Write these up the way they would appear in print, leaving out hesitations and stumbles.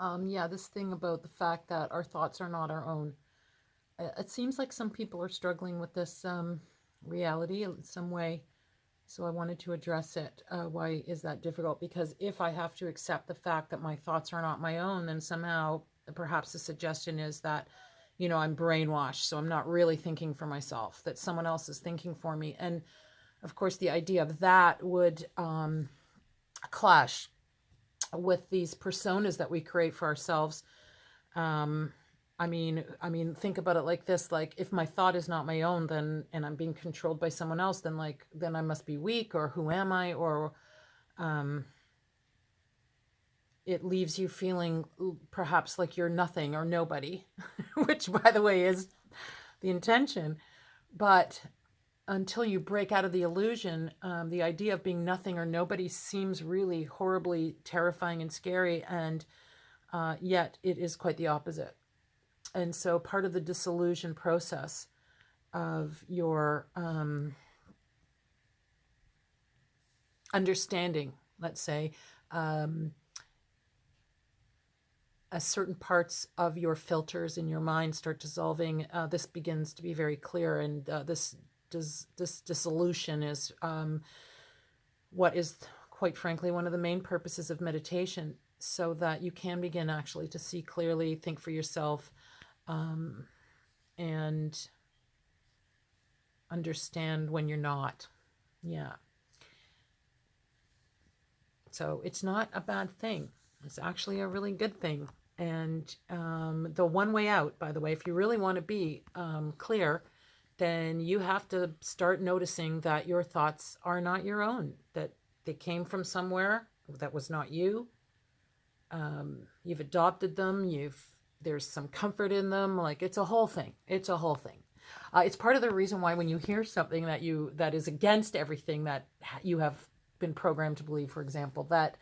Yeah, this thing about the fact that our thoughts are not our own. It seems like some people are struggling with this reality in some way. So I wanted to address it. Why is that difficult? Because if I have to accept the fact that my thoughts are not my own, then somehow perhaps the suggestion is that, I'm brainwashed. So I'm not really thinking for myself, that someone else is thinking for me. And of course, the idea of that would clash with these personas that we create for ourselves. um I mean think about it like this: like, if my thought is not my own, then, and I'm being controlled by someone else, then, like, then I must be weak, or who am I? Or um it leaves you feeling perhaps like you're nothing or nobody, which, by the way, is the intention. But until you break out of the illusion, the idea of being nothing or nobody seems really horribly terrifying and scary, and yet it is quite the opposite. And so part of the dissolution process of your understanding, let's say, um, certain parts of your filters in your mind start dissolving, this begins to be very clear. And this dissolution is what is, quite frankly, one of the main purposes of meditation, so that you can begin actually to see clearly, think for yourself, and understand when you're not. Yeah. So it's not a bad thing. It's actually a really good thing. And the one way out, by the way, if you really want to be clear, then you have to start noticing that your thoughts are not your own, that they came from somewhere that was not you. You've adopted them. There's some comfort in them. Like, it's a whole thing. It's a whole thing. It's part of the reason why when you hear something that is against everything that you have been programmed to believe, for example, that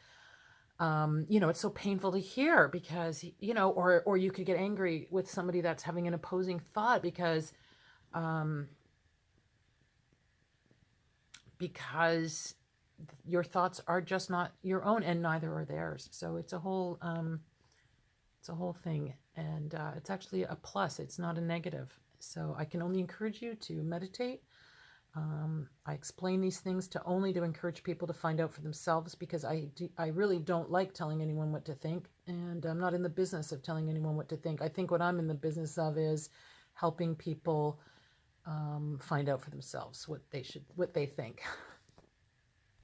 it's so painful to hear, because, or you could get angry with somebody that's having an opposing thought, um, because your thoughts are just not your own, and neither are theirs. So it's a whole thing, and it's actually a plus. It's not a negative. So I can only encourage you to meditate. I explain these things to encourage people to find out for themselves, because I really don't like telling anyone what to think, and I'm not in the business of telling anyone what to think. I think what I'm in the business of is helping people find out for themselves what they think.